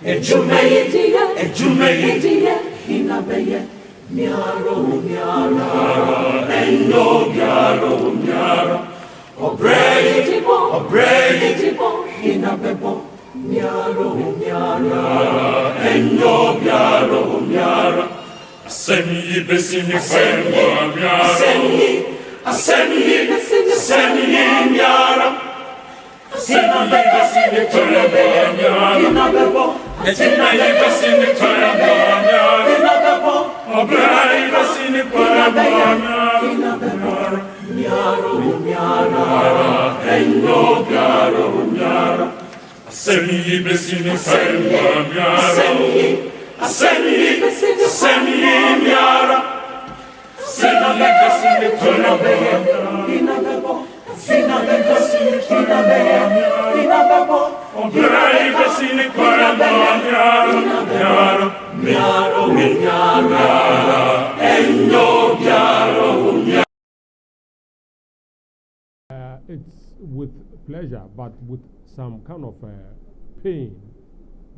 Ejumeye, Hinabeye, Miaro, Endo, Miaro, Obrey, Hinabebo, Miaro, Endo, Miaro, Aseni, Besini, Aseni, Miara. It's with pleasure, but with some kind of pain,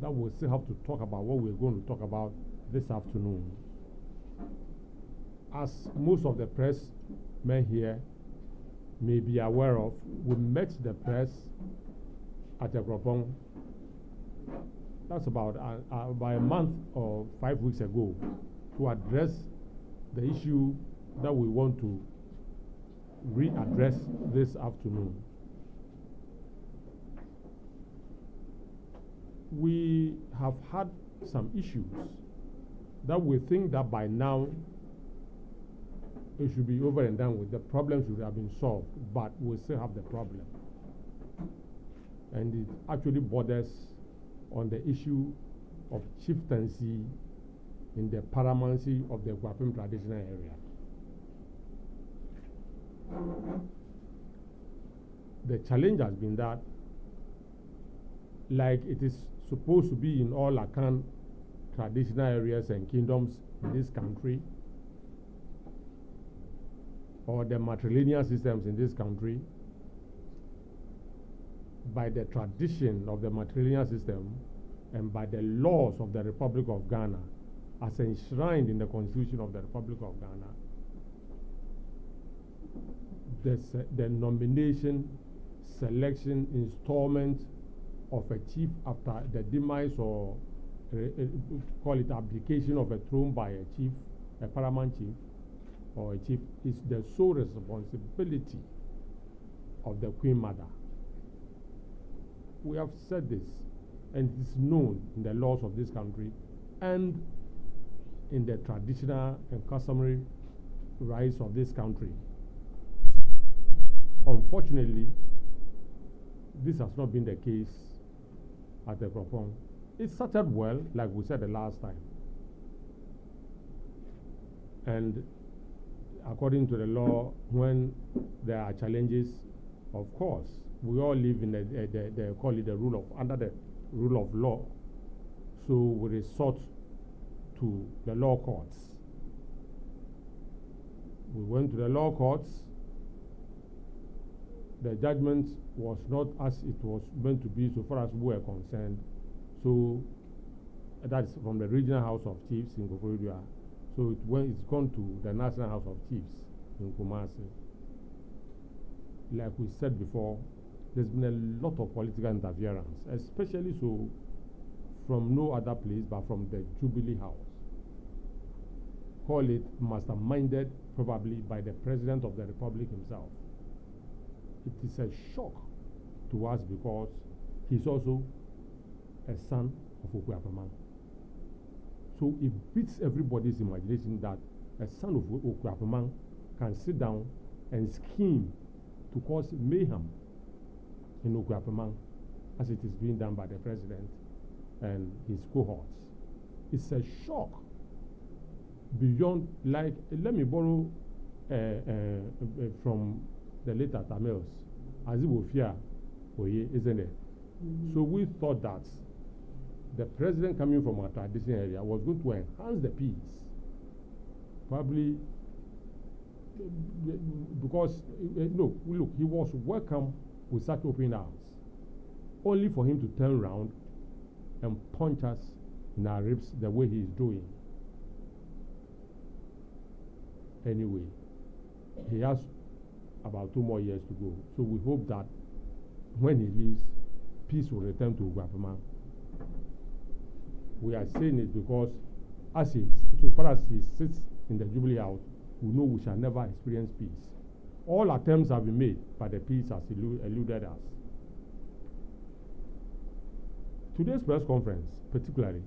that we'll still have to talk about what we're going to talk about this afternoon. As most of the press men here may be aware of, we met the press at Akropong. That's about a month or 5 weeks ago, to address the issue that we want to readdress this afternoon. We have had some issues that we think that by now it should be over and done with. The problem should have been solved, but we still have the problem. And it actually borders on the issue of chieftaincy in the paramountcy of the Akuapem traditional area. The challenge has been that, like it is supposed to be in all Akan traditional areas and kingdoms in this country, or the matrilineal systems in this country, by the tradition of the matrilineal system and by the laws of the Republic of Ghana as enshrined in the Constitution of the Republic of Ghana, the nomination, selection, installment of a chief after the demise or call it abdication of a throne by a chief, a paramount chief or a chief, is the sole responsibility of the Queen Mother. We have said this, and it is known in the laws of this country and in the traditional and customary rights of this country. Unfortunately, this has not been the case at the Akropong. It started well, like we said the last time. And according to the law, when there are challenges, of course, we all live in they call it the rule of, under the rule of law. So we resort to the law courts. We went to the law courts. The judgment was not as it was meant to be so far as we were concerned. So that's from the Regional House of Chiefs in Koforidua. So it's gone to the National House of Chiefs in Kumasi. Like we said before, there's been a lot of political interference, especially so from no other place but from the Jubilee House. Call it masterminded probably by the President of the Republic himself. It is a shock to us because he's also a son of Akuapem. So it beats everybody's imagination that a son of Akuapem can sit down and scheme to cause mayhem in Akuapem as it is being done by the President and his cohorts. It's a shock beyond, like, let me borrow from the later Tamils, Azibofia Oye, isn't it? So we thought that the President coming from our traditional area was going to enhance the peace. Probably because, look, he was welcome with such open arms, only for him to turn around and punch us in our ribs the way he is doing. Anyway, he has about 2 more years to go. So we hope that when he leaves, peace will return to Akuapem. We are saying it because so far as he sits in the Jubilee House, we know we shall never experience peace. All attempts have been made, but the peace has eluded us. Today's press conference, particularly,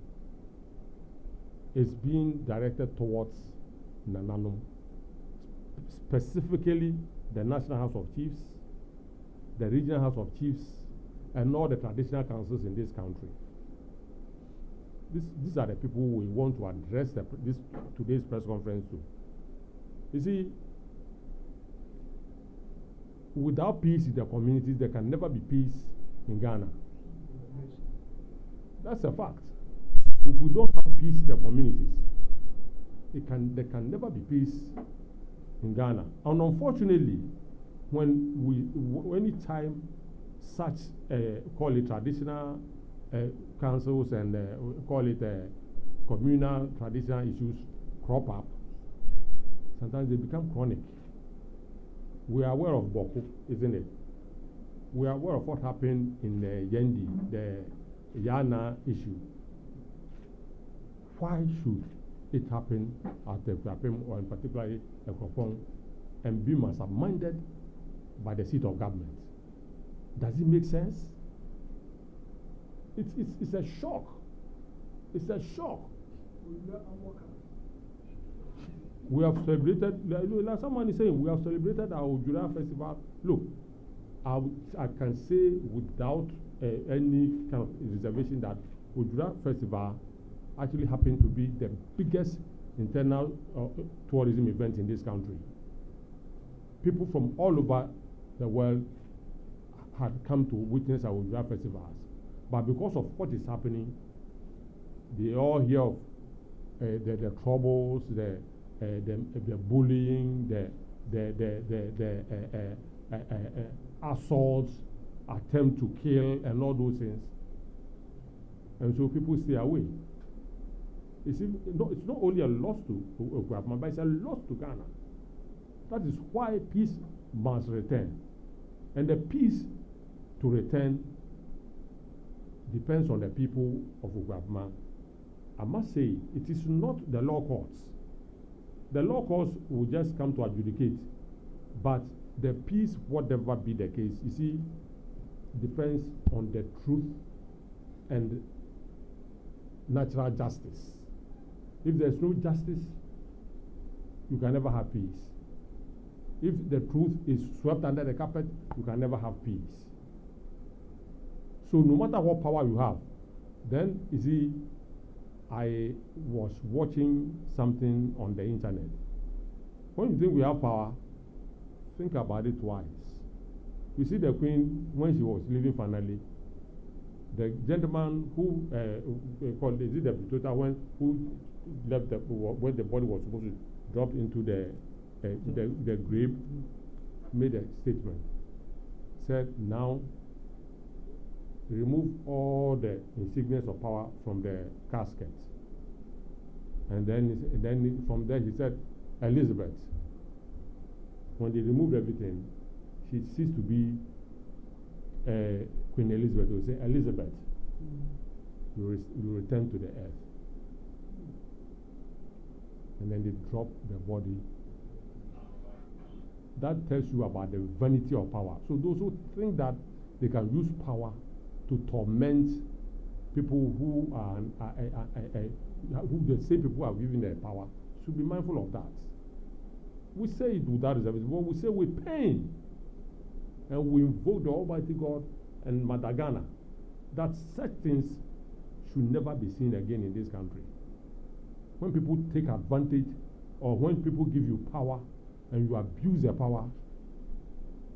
is being directed towards Nananum, specifically the National House of Chiefs, the Regional House of Chiefs, and all the traditional councils in this country. These are the people we want to address today's press conference to. You see, without peace in the communities, there can never be peace in Ghana. That's a fact. If we don't have peace in the communities, there can never be peace in Ghana. And unfortunately, any time such call it traditional councils and call it communal traditional issues crop up, sometimes they become chronic. We are aware of Boko, isn't it? We are aware of what happened in Yendi, the Yana issue. Why should it happen at Akuapem, or in particularly Akropong, and be masterminded by the seat of government? Does it make sense? It's a shock. It's a shock. We have celebrated, like someone is saying, we have celebrated our Ojura festival. Look, I can say without any kind of reservation that Ojura festival actually happened to be the biggest internal tourism event in this country. People from all over the world had come to witness our Ojura festivals. But because of what is happening, they all hear of the troubles, the bullying, the assaults, attempt to kill, and all those things. And so people stay away. It's not only a loss to Akuapem, but it's a loss to Ghana. That is why peace must return. And the peace to return depends on the people of Akuapem. I must say, it is not the law courts. The law courts will just come to adjudicate. But the peace, whatever be the case, you see, depends on the truth and natural justice. If there's no justice, you can never have peace. If the truth is swept under the carpet, you can never have peace. So no matter what power you have, then, you see, I was watching something on the internet. When you think we have power, think about it twice. You see the Queen, when she was leaving finally, the gentleman who called, is it the betrothal, who left when the body was supposed to drop into the grave, made a statement. Said, now remove all the insignias of power from the casket. And then from there he said, Elizabeth. When they removed everything, she ceased to be Queen Elizabeth. They would say, Elizabeth, you return to the earth. And then they drop the body. That tells you about the vanity of power. So those who think that they can use power to torment people who who the same people have given their power should be mindful of that. We say it without reservation, but we say with pain, and we invoke the Almighty God and Madagana that such things should never be seen again in this country. When people take advantage, or when people give you power and you abuse their power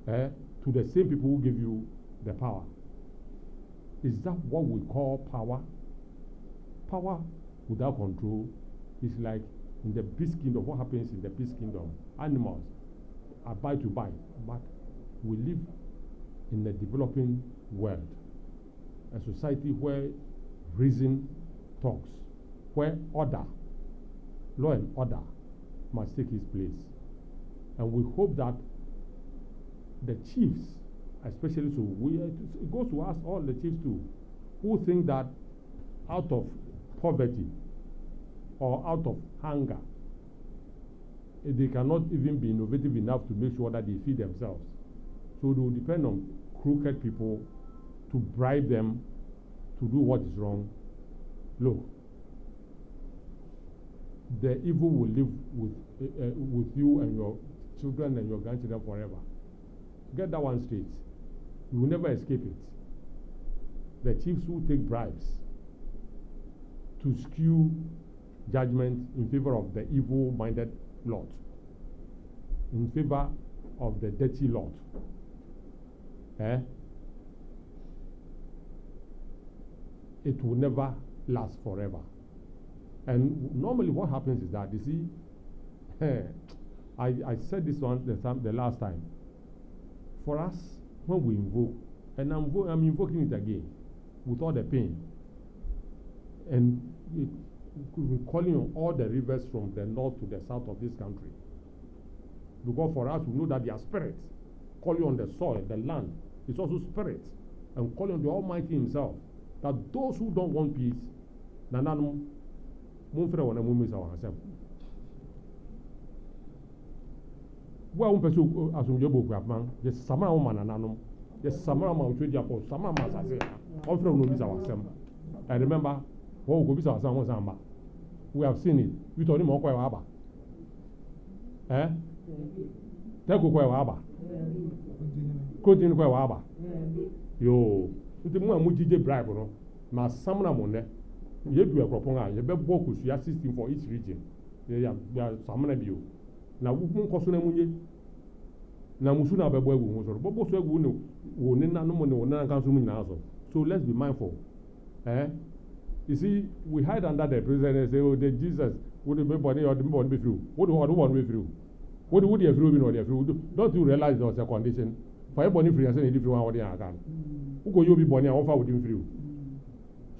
to the same people who give you the power, is that what we call power? Power without control is like in the beast kingdom. What happens in the beast kingdom? Animals are bite to bite, but we live in a developing world, a society where reason talks, where order, law and order, must take its place. And we hope that the chiefs, especially so, it goes to us, all the chiefs too, who think that out of poverty or out of hunger, they cannot even be innovative enough to make sure that they feed themselves. So they will depend on crooked people to bribe them to do what is wrong. Look, the evil will live with you and your children and your grandchildren forever. Get that one straight. You will never escape it. The chiefs who take bribes to skew judgment in favor of the evil-minded lot, in favor of the dirty lot, it will never last forever. And normally what happens is that, you see, I said this one the last time. For us, when we invoke, and I'm invoking it again with all the pain, and calling on all the rivers from the north to the south of this country. Because for us, we know that they are spirits. Calling on the soil, the land, is also spirits. And calling on the Almighty Himself, that those who don't want peace, nananum, mumfre wana mumis awasem. Wa umpesu asumjebo Akuapem, je samara uma nananum, je samara ma uchweji apo, samara ma sase, umfre unomis awasem. I remember, we have seen it. We told him, Aba. Take Aba. Continue Aba. Yo, the more Mujije bribe, no, na Samna Mone, you do Akropong, you better work with your system for each region. They are Samna Bio. Now, we won't cost them. Now, Musuna Bebo was or Bobo Swag will no money consuming now. So let's be mindful. You see, we hide under the prison and say, oh, the Jesus would be body or the body be through. What do you want to be through? What would you through? Don't you realize there was a condition for everybody free and say, different one or the other? Who go you be born and offer with him through?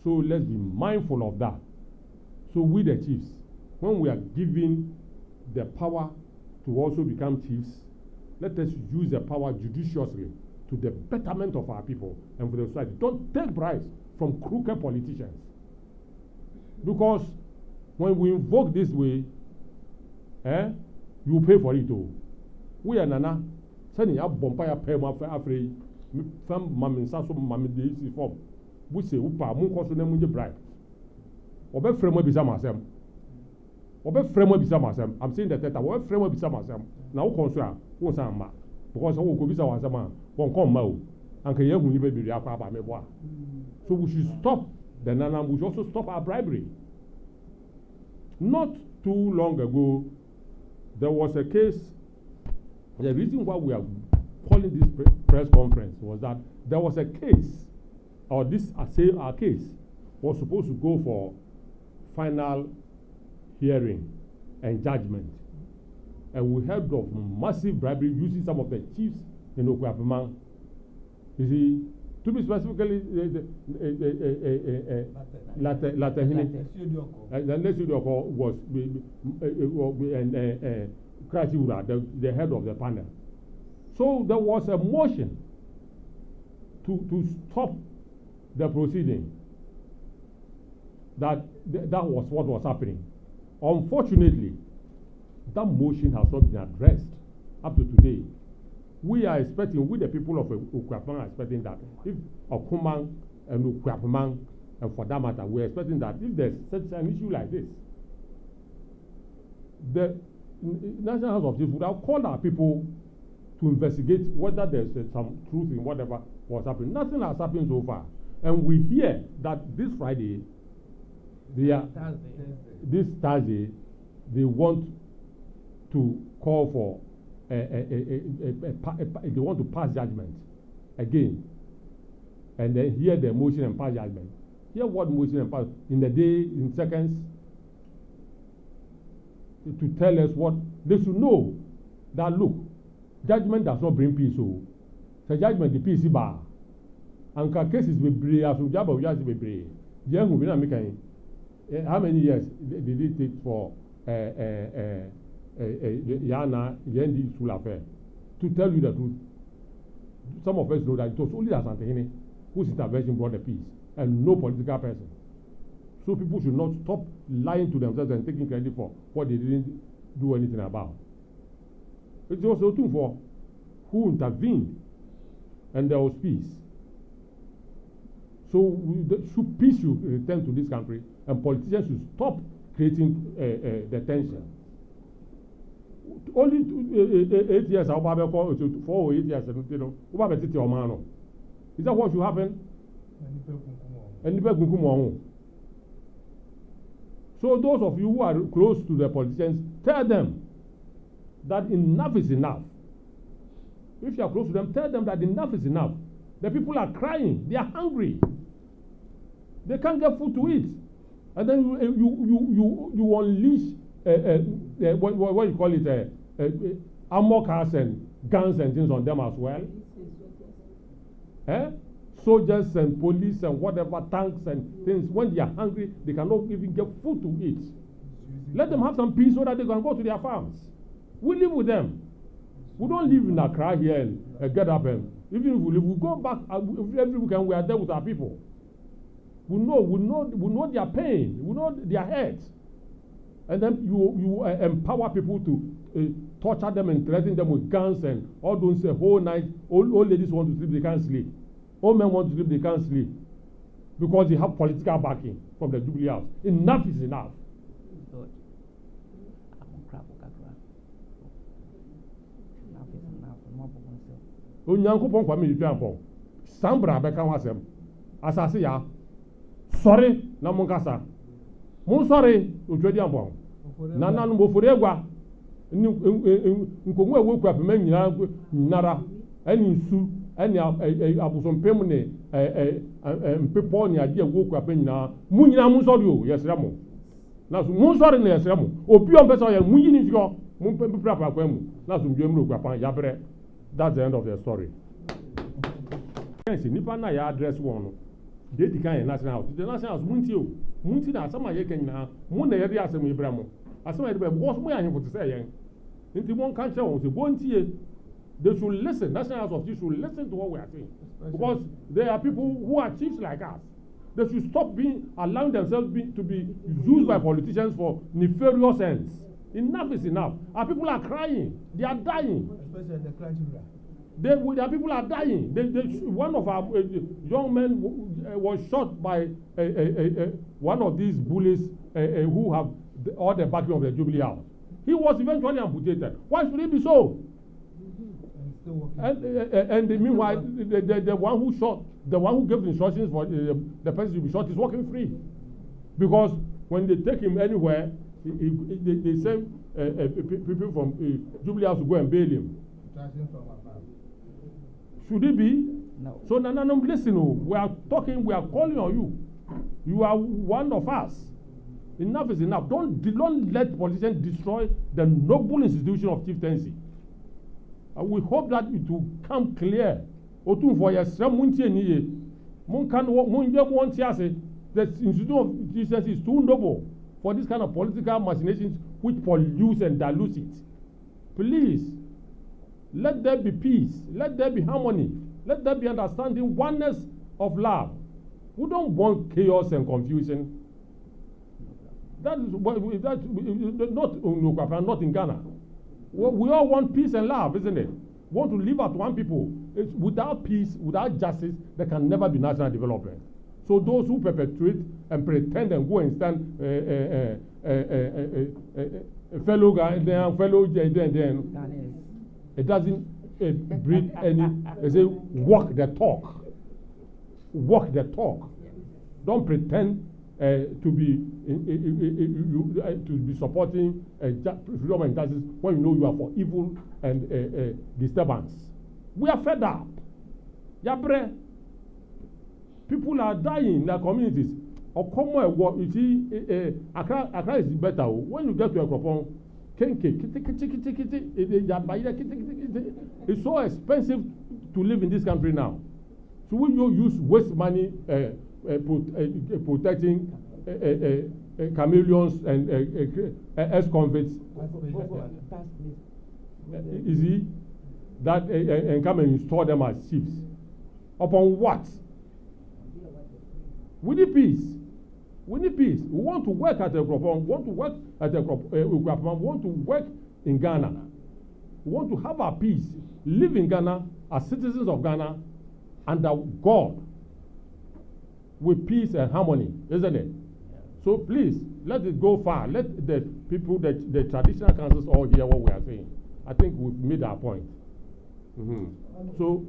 So let's be mindful of that. So we, the chiefs, when we are given the power to also become chiefs, let us use the power judiciously to the betterment of our people and for the society. Don't take bribes from crooked politicians. Because when we invoke this way, you pay for it too. We are nana, sending up bompire pay my afraid, some mammy, some mammy, the form. We say, Upa, Munko, so name bribe. Obe framework be some asem. Obe framework be some asem. I'm saying that obe framework be some asem. Now, concern, won't some ma. Because I will go be some asem, won't come out. And can you be the Akuapem me boy? So we should stop. The Nana would also stop our bribery. Not too long ago, there was a case. The reason why we are calling this press conference was that there was a case, or our case was supposed to go for final hearing and judgment. And we heard of massive bribery using some of the chiefs in Akuapem. You see, to be specifically, was the head of the panel. So there was a motion to stop the proceeding. That was what was happening. Unfortunately, that motion has not been addressed up to today. We are expecting, the people of Akuapem are expecting that if Okoman and Akuapem, and for that matter, we are expecting that if there's such an issue like this, the National House of Chiefs would have called our people to investigate whether there's some truth in whatever was happening. Nothing has happened so far. And we hear that this Friday, this Thursday, they want to call for they want to pass judgment again, and then hear the motion and pass judgment. Hear what motion and pass in the day, in seconds, to tell us what they should know. That look, judgment does not bring peace. So, the judgment the peace bar. And cases be brave, as we jab we just be brave. Young who been how many years did it take for Yana Yendi School affair? To tell you the truth, some of us know that it was only Asantehene whose intervention brought the peace, and no political person. So people should not stop lying to themselves and taking credit for what they didn't do anything about. It was also for who intervened, and there was peace. So peace should return to this country, and politicians should stop creating the tension. Only 8 years, 4 or 8 years, is that what should happen? So those of you who are close to the politicians, tell them that enough is enough. If you are close to them, tell them that enough is enough. The people are crying, they are hungry, they can't get food to eat, and then you unleash what you call it, armor cars and guns and things on them as well. Soldiers and police and whatever, tanks and things. When they are hungry, they cannot even get food to eat. Let them have some peace so that they can go to their farms. We live with them. We don't live in Accra here and get up and even if we live, we go back every weekend. We are there with our people. We know their pain. We know their hurt. And then you empower people to torture them and threaten them with guns and all those whole night. Old ladies want to sleep, they can't sleep. Old men want to sleep, they can't sleep. Because they have political backing from the Jubilee House. Enough is enough. Onyankopon kwa mi twampon. Sambra beka wasem. Asase ya. Sorry na monkasa. Mon sorry otwadi ampon. Na nanu bofore egwa. Nkomu ewoku apema nyinara ani nsu ani abusompem ne mpepo ne ade ewoku apema nyina. Mu nyina mu sorry o yesre mo. Na so mu sorry na yesre mo. Obi on pesa ya mu yini fio. Mu mpepra kwa mu. Na so ndwem ro kwa pan ya bre. That's the end of the story. Nipa na ya address one. They decline national house. The national house munti na asama ye kenyina. Mu na ye de asem Ibrahim. Asama ye de because mo ya him for to say yen. Nti mo kan che won say bontie. They should listen. National House of Chiefs should listen to what we are saying. Because there are people who are chiefs like us. They should stop allowing themselves to be used by politicians for nefarious ends. Enough is enough. Our people are crying. They are dying. Especially the clergy. Their people are dying. One of our young men was shot by one of these bullies who have all the backing of the Jubilee House. He was eventually amputated. Why should it be so? And meanwhile, the one who shot, the one who gave the instructions for the person to be shot is walking free. Because when they take him anywhere, they send people from Jubilee House to go and bail him. Should it be? No. So, listen, we are talking, we are calling on you. You are one of us. Enough is enough. Don't let politicians destroy the noble institution of chieftaincy. We hope that it will come clear. The institution of chieftaincy is too noble for this kind of political machinations which pollutes and dilutes it. Please, let there be peace. Let there be harmony. Let there be understanding, oneness of love. We don't want chaos and confusion. That is not in Ghana. We all want peace and love, isn't it? We want to live as one people. Without peace, without justice, there can never be national development. So those who perpetrate and pretend and go and stand fellow guy, fellow then, it doesn't breed any. They say walk the talk. Walk the talk. Don't pretend to be supporting freedom and justice when you know you are for evil and disturbance. We are fed up. Yabre. People are dying in their communities. Okoman, you see, Accra is better. When you get to Akropong, it's so expensive to live in this country now. So when you use waste money protecting chameleons and ex-convicts. Is he that and come and install them as chiefs? Upon what? We need peace. We need peace. We want to work at Akropong. We want to work at Akuapem. We want to work in Ghana. We want to have our peace. Live in Ghana as citizens of Ghana under God with peace and harmony, isn't it? So please, let it go far. Let the people, the traditional councils all hear what we are saying. I think we've made our point. So